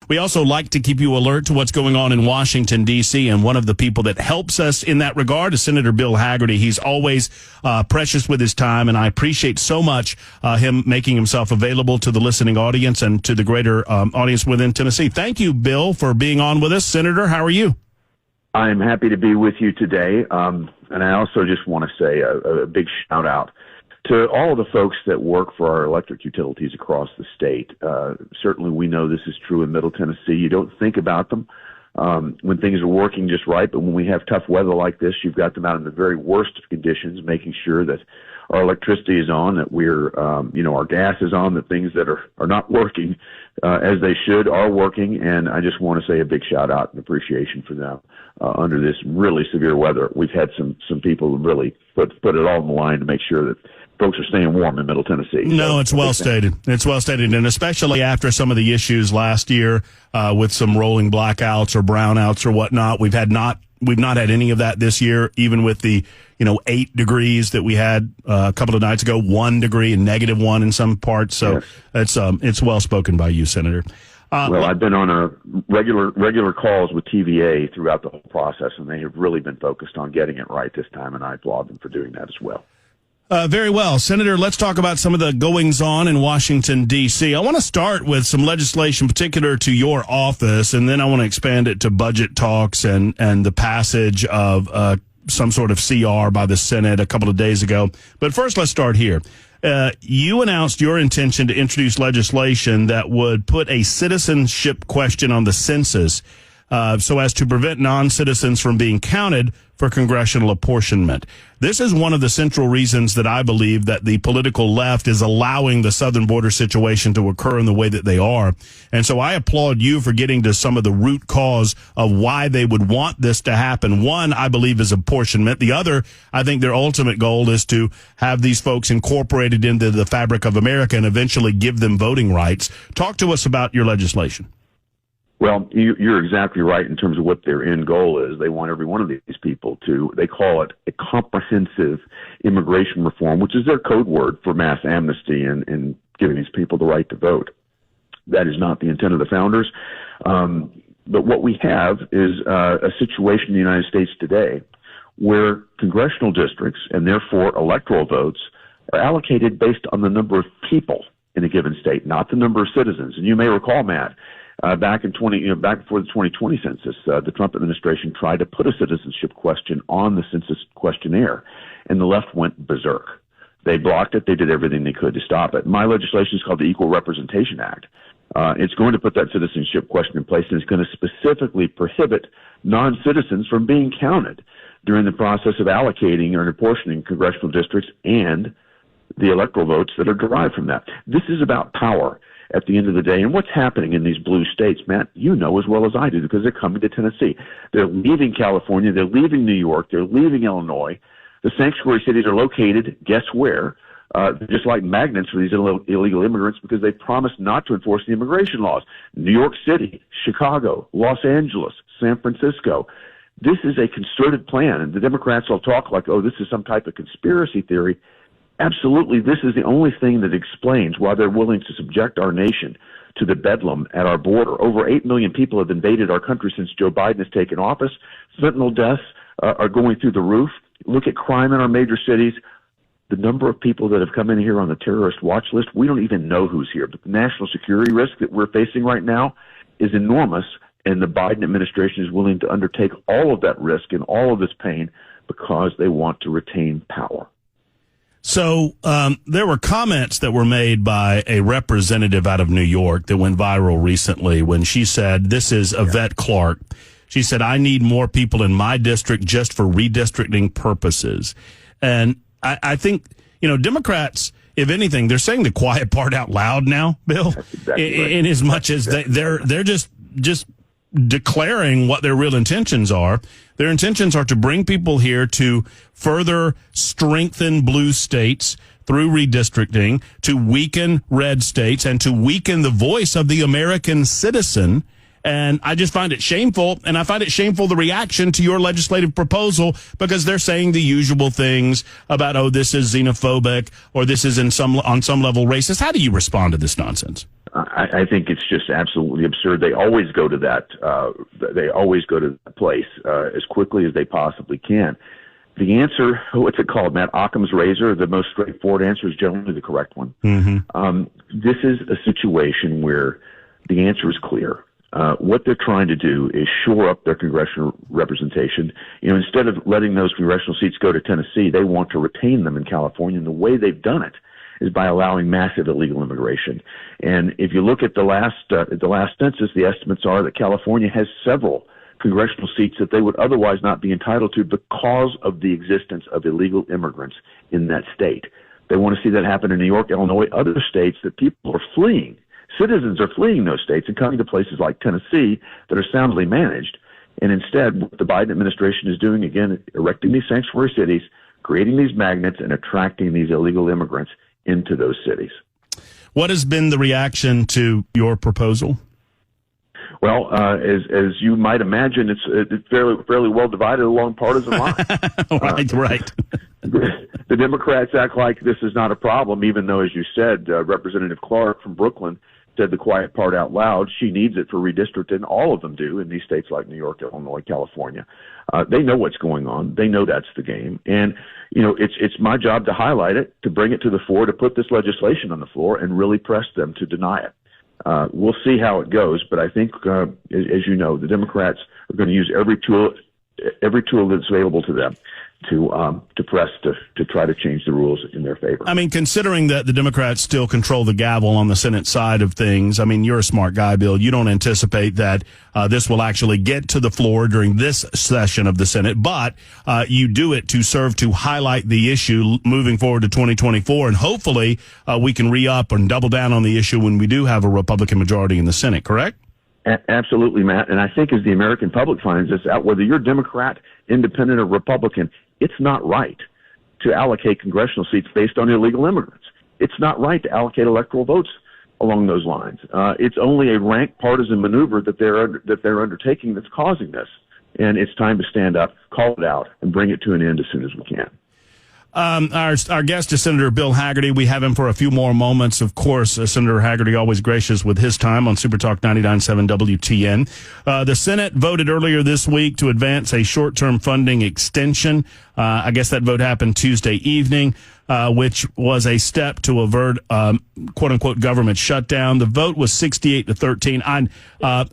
We also like to keep you alert to what's going on in Washington, D.C., and one of the people that helps us in that regard is Senator Bill Hagerty. He's always precious with his time, and I appreciate so much him making himself available to the listening audience and to the greater audience within Tennessee. Thank you, Bill, for being on with us. Senator, how are you? I'm happy to be with you today, and I also just want to say a big shout-out to all of the folks that work for our electric utilities across the state. Certainly we know this is true in Middle Tennessee. You don't think about them when things are working just right, but when we have tough weather like this, you've got them out in the very worst of conditions, making sure that our electricity is on, that we're, our gas is on, that things that are not working as they should are working. And I just want to say a big shout out and appreciation for them under this really severe weather. We've had some people really put it all on the line to make sure that folks are staying warm in Middle Tennessee. No, it's well stated. It's well stated, and especially after some of the issues last year with some rolling blackouts or brownouts or whatnot, we've not had any of that this year, even with the 8 degrees that we had a couple of nights ago, 1 degree and -1 in some parts. So yes. It's well spoken by you, Senator. Well, I've been on a regular calls with TVA throughout the whole process, and they have really been focused on getting it right this time, and I applaud them for doing that as well. Very well. Senator, let's talk about some of the goings-on in Washington, D.C. I want to start with some legislation particular to your office, and then I want to expand it to budget talks and the passage of some sort of CR by the Senate a couple of days ago. But first, let's start here. You announced your intention to introduce legislation that would put a citizenship question on the census so as to prevent non-citizens from being counted for congressional apportionment. This is one of the central reasons that I believe that the political left is allowing the southern border situation to occur in the way that they are. And so I applaud you for getting to some of the root cause of why they would want this to happen. One, I believe, is apportionment. The other, I think their ultimate goal is to have these folks incorporated into the fabric of America and eventually give them voting rights. Talk to us about your legislation. Well, you're exactly right in terms of what their end goal is. They want every one of these people they call it a comprehensive immigration reform, which is their code word for mass amnesty and giving these people the right to vote. That is not the intent of the founders. But what we have is a situation in the United States today where congressional districts and therefore electoral votes are allocated based on the number of people in a given state, not the number of citizens. And you may recall, Matt, back before the 2020 census, the Trump administration tried to put a citizenship question on the census questionnaire, and the left went berserk. They blocked it. They did everything they could to stop it. My legislation is called the Equal Representation Act. It's going to put that citizenship question in place, and it's going to specifically prohibit non-citizens from being counted during the process of allocating or apportioning congressional districts and the electoral votes that are derived from that. This is about power at the end of the day. And what's happening in these blue states, Matt, you know as well as I do, because they're coming to Tennessee. They're leaving California. They're leaving New York. They're leaving Illinois. The sanctuary cities are located, guess where? Just like magnets for these illegal immigrants because they promised not to enforce the immigration laws. New York City, Chicago, Los Angeles, San Francisco. This is a concerted plan. And the Democrats will talk like, oh, this is some type of conspiracy theory. Absolutely, this is the only thing that explains why they're willing to subject our nation to the bedlam at our border. Over 8 million people have invaded our country since Joe Biden has taken office. Fentanyl deaths are going through the roof. Look at crime in our major cities. The number of people that have come in here on the terrorist watch list, we don't even know who's here. But the national security risk that we're facing right now is enormous, and the Biden administration is willing to undertake all of that risk and all of this pain because they want to retain power. So there were comments that were made by a representative out of New York that went viral recently when she said, this is Yvette Clark. She said, I need more people in my district just for redistricting purposes. And I think, Democrats, if anything, they're saying the quiet part out loud now, Bill, exactly right. In as much as they're just declaring what their real intentions are. Their intentions are to bring people here to further strengthen blue states through redistricting, to weaken red states, and to weaken the voice of the American citizen. And I just find it shameful, and I find it shameful the reaction to your legislative proposal, because they're saying the usual things about, oh, this is xenophobic, or this is on some level racist. How do you respond to this nonsense? I think it's just absolutely absurd. They always go to that. They always go to that place as quickly as they possibly can. The answer, what's it called, Matt? Occam's razor. The most straightforward answer is generally the correct one. Mm-hmm. This is a situation where the answer is clear. What they're trying to do is shore up their congressional representation. Instead of letting those congressional seats go to Tennessee, they want to retain them in California. And the way they've done it is by allowing massive illegal immigration. And if you look at the last census, the estimates are that California has several congressional seats that they would otherwise not be entitled to because of the existence of illegal immigrants in that state. They want to see that happen in New York, Illinois, other states that people are fleeing. Citizens are fleeing those states and coming to places like Tennessee that are soundly managed. And instead, what the Biden administration is doing, again, erecting these sanctuary cities, creating these magnets, and attracting these illegal immigrants into those cities. What has been the reaction to your proposal? Well, as you might imagine, it's fairly well divided along partisan lines. Right. The Democrats act like this is not a problem, even though, as you said, Representative Clark from Brooklyn said the quiet part out loud. She needs it for redistricting. All of them do in these states like New York, Illinois, California. They know what's going on. They know that's the game. And, it's my job to highlight it, to bring it to the fore, to put this legislation on the floor and really press them to deny it. We'll see how it goes, but I think, as you know, the Democrats are going to use every tool that's available to them to press to try to change the rules in their favor. I mean, considering that the Democrats still control the gavel on the Senate side of things, I mean, you're a smart guy, Bill. You don't anticipate that this will actually get to the floor during this session of the Senate, but you do it to serve to highlight the issue moving forward to 2024, and hopefully we can re-up and double down on the issue when we do have a Republican majority in the Senate, correct? Absolutely, Matt. And I think as the American public finds this out, whether you're Democrat, Independent, or Republican, it's not right to allocate congressional seats based on illegal immigrants. It's not right to allocate electoral votes along those lines. It's only a rank partisan maneuver that they're undertaking that's causing this. And it's time to stand up, call it out, and bring it to an end as soon as we can. Our guest is Senator Bill Hagerty. We have him for a few more moments. Of course, Senator Hagerty always gracious with his time on Super Talk 99.7 WTN. The Senate voted earlier this week to advance a short-term funding extension. I guess that vote happened Tuesday evening, which was a step to avert quote-unquote government shutdown. The vote was 68-13.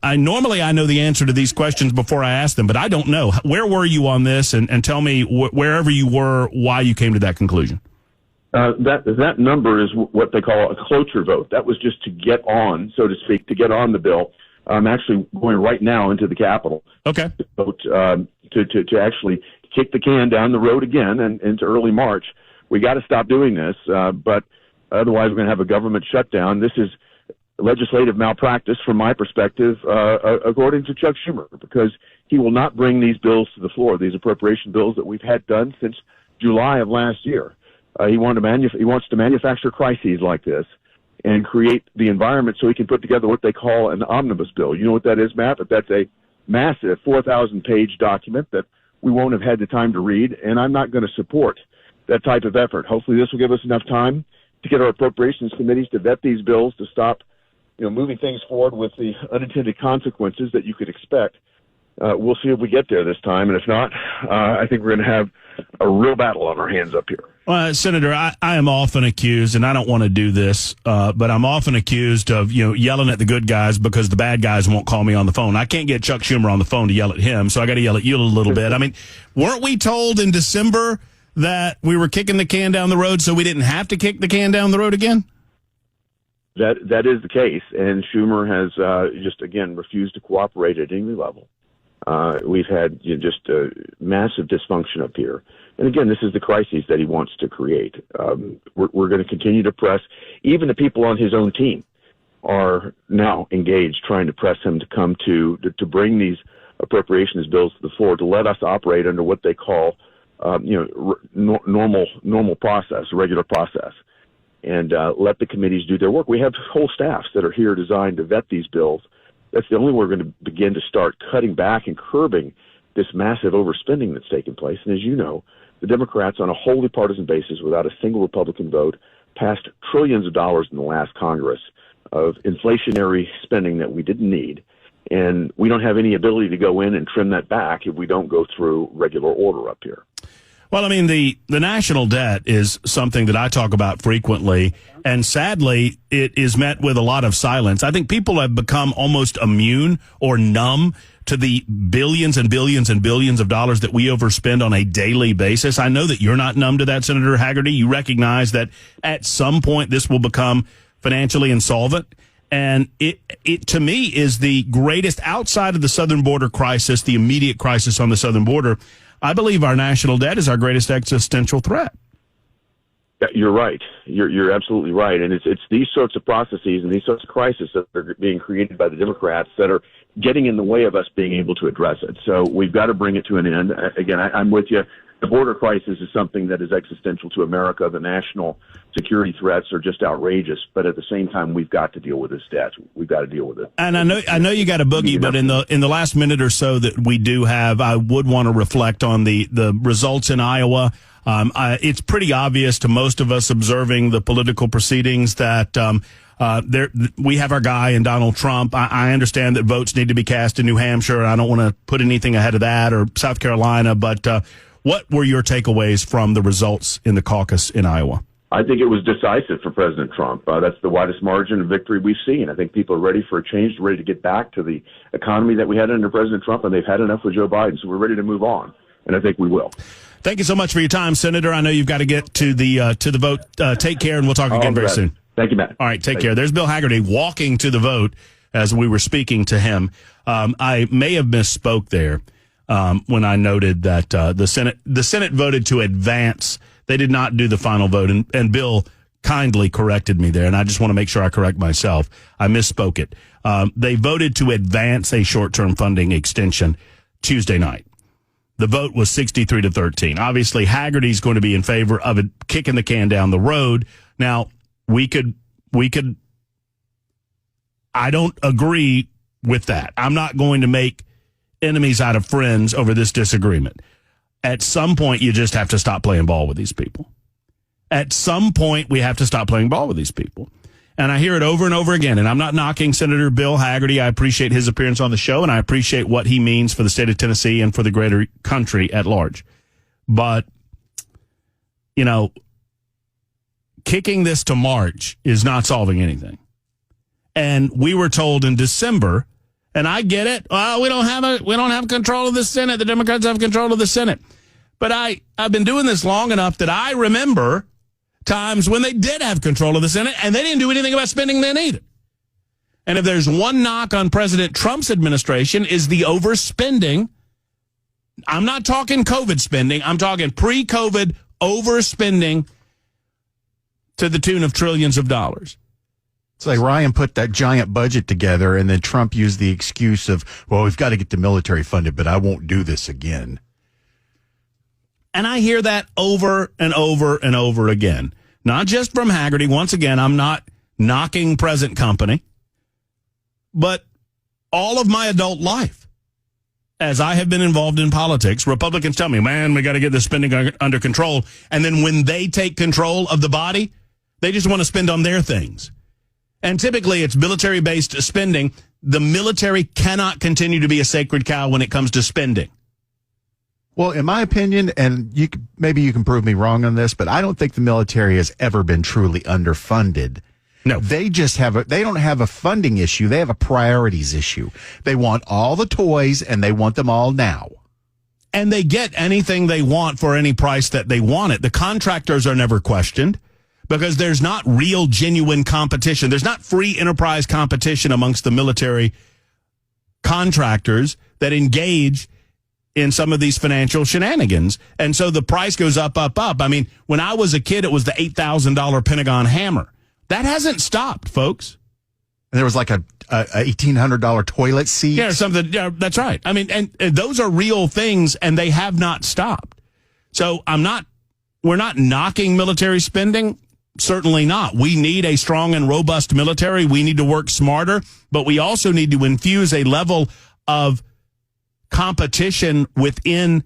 I normally know the answer to these questions before I ask them, but I don't know. Where were you on this? And tell me wherever you were, why you came to that conclusion. That number is what they call a cloture vote. That was just to get on, so to speak, to get on the bill. I'm actually going right now into the Capitol. Okay. To vote, to actually kick the can down the road again and into early March. We got to stop doing this, but otherwise we're going to have a government shutdown. This is legislative malpractice from my perspective, according to Chuck Schumer, because he will not bring these bills to the floor, these appropriation bills that we've had done since July of last year. He wants to manufacture crises like this and create the environment so he can put together what they call an omnibus bill. You know what that is, Matt? But that's a massive 4,000-page document that we won't have had the time to read, and I'm not going to support that type of effort. Hopefully this will give us enough time to get our appropriations committees to vet these bills, to stop moving things forward with the unintended consequences that you could expect. We'll see if we get there this time, and if not, I think we're going to have a real battle on our hands up here. Well, Senator, I am often accused, and I don't want to do this, but I'm often accused of yelling at the good guys because the bad guys won't call me on the phone. I can't get Chuck Schumer on the phone to yell at him, so I got to yell at you a little bit. I mean, weren't we told in December that we were kicking the can down the road so we didn't have to kick the can down the road again? That is the case, and Schumer has just again refused to cooperate at any level. We've had just massive dysfunction up here. And again, this is the crises that he wants to create. We're going to continue to press. Even the people on his own team are now engaged, trying to press him to come to bring these appropriations bills to the floor, to let us operate under what they call, normal process, regular process, and let the committees do their work. We have whole staffs that are here designed to vet these bills That's the only way we're going to begin to start cutting back and curbing this massive overspending that's taken place. And as you know, the Democrats, on a wholly partisan basis, without a single Republican vote, passed trillions of dollars in the last Congress of inflationary spending that we didn't need. And we don't have any ability to go in and trim that back if we don't go through regular order up here. Well, I mean, the national debt is something that I talk about frequently, and sadly, it is met with a lot of silence. I think people have become almost immune or numb to the billions and billions and billions of dollars that we overspend on a daily basis. I know that you're not numb to that, Senator Hagerty. You recognize that at some point this will become financially insolvent. And it to me is the greatest, outside of the southern border crisis, the immediate crisis on the southern border. I believe our national debt is our greatest existential threat. You're right. You're absolutely right. And it's these sorts of processes and these sorts of crises that are being created by the Democrats that are getting in the way of us being able to address it. So we've got to bring it to an end. Again, I'm with you. The border crisis is something that is existential to America. The national security threats are just outrageous. But at the same time, we've got to deal with this debt. We've got to deal with it. And I know you got a boogie, but in the last minute or so that we do have, I would want to reflect on the results in Iowa. It's pretty obvious to most of us observing the political proceedings that we have our guy in Donald Trump. I understand that votes need to be cast in New Hampshire. I don't want to put anything ahead of that, or South Carolina, but what were your takeaways from the results in the caucus in Iowa? I think it was decisive for President Trump. That's the widest margin of victory we've seen. I think people are ready for a change, ready to get back to the economy that we had under President Trump, and they've had enough with Joe Biden, so we're ready to move on, and I think we will. Thank you so much for your time, Senator. I know you've got to get to the vote. Take care, and we'll talk again very soon. Thank you, Matt. All right, take care. There's Bill Hagerty walking to the vote as we were speaking to him. I may have misspoke there when I noted that the Senate voted to advance. They did not do the final vote, and Bill kindly corrected me there, and I just want to make sure I correct myself. I misspoke it. They voted to advance a short-term funding extension Tuesday night. The vote was 63-13. Obviously, Hagerty's going to be in favor of it, kicking the can down the road. Now, we could. I don't agree with that. I'm not going to make enemies out of friends over this disagreement. At some point, you just have to stop playing ball with these people. At some point, we have to stop playing ball with these people. And I hear it over and over again. And I'm not knocking Senator Bill Hagerty. I appreciate his appearance on the show, and I appreciate what he means for the state of Tennessee and for the greater country at large. But, you know, kicking this to March is not solving anything. And we were told in December, and I get it, well, we don't have control of the Senate. The Democrats have control of the Senate. But I've been doing this long enough that I remember times when they did have control of the Senate, and they didn't do anything about spending then either. And if there's one knock on President Trump's administration is the overspending. I'm not talking COVID spending. I'm talking pre-COVID overspending to the tune of trillions of dollars. It's like Ryan put that giant budget together, and then Trump used the excuse of, well, we've got to get the military funded, but I won't do this again. And I hear that over and over and over again. Not just from Hagerty. Once again, I'm not knocking present company, but all of my adult life, as I have been involved in politics, Republicans tell me, man, we got to get this spending under control. And then when they take control of the body, they just want to spend on their things. And typically it's military-based spending. The military cannot continue to be a sacred cow when it comes to spending. Well, in my opinion, and maybe you can prove me wrong on this, but I don't think the military has ever been truly underfunded. No. They just they don't have a funding issue. They have a priorities issue. They want all the toys, and they want them all now. And they get anything they want for any price that they want it. The contractors are never questioned because there's not real, genuine competition. There's not free enterprise competition amongst the military contractors that engage in some of these financial shenanigans. And so the price goes up, up, up. I mean, when I was a kid, it was the $8,000 Pentagon hammer. That hasn't stopped, folks. And there was like a $1,800 toilet seat. Yeah, or something. Yeah, that's right. I mean, and those are real things, and they have not stopped. So we're not knocking military spending. Certainly not. We need a strong and robust military. We need to work smarter, but we also need to infuse a level of competition within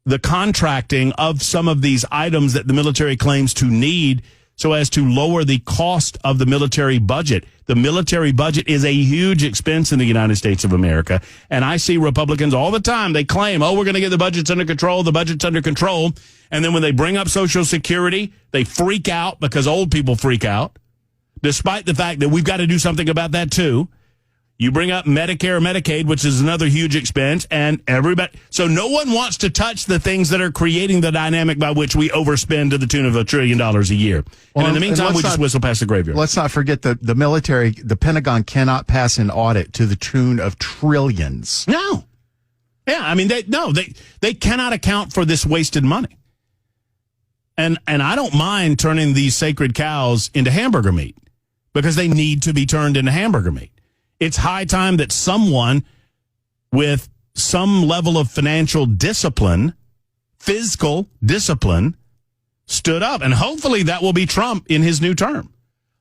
the contracting of some of these items that the military claims to need so as to lower the cost of the military budget. The military budget is a huge expense in the United States of America, and I see Republicans all the time. They claim, we're going to get the budgets under control, the budget's under control, and then when they bring up Social Security, they freak out because old people freak out, despite the fact that we've got to do something about that too. You bring up Medicare, Medicaid, which is another huge expense, and everybody. So no one wants to touch the things that are creating the dynamic by which we overspend to the tune of $1 trillion a year. And in the meantime, we just whistle past the graveyard. Let's not forget the military, the Pentagon cannot pass an audit to the tune of trillions. No. Yeah, I mean, they cannot account for this wasted money. And I don't mind turning these sacred cows into hamburger meat because they need to be turned into hamburger meat. It's high time that someone with some level of financial discipline, fiscal discipline, stood up. And hopefully that will be Trump in his new term.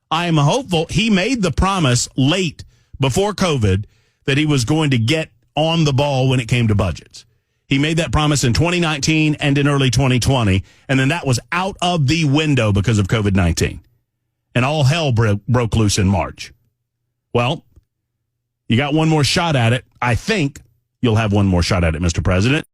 I am hopeful. He made the promise late before COVID that he was going to get on the ball when it came to budgets. He made that promise in 2019 and in early 2020. And then that was out of the window because of COVID-19. And all hell broke loose in March. Well, you got one more shot at it. I think you'll have one more shot at it, Mr. President.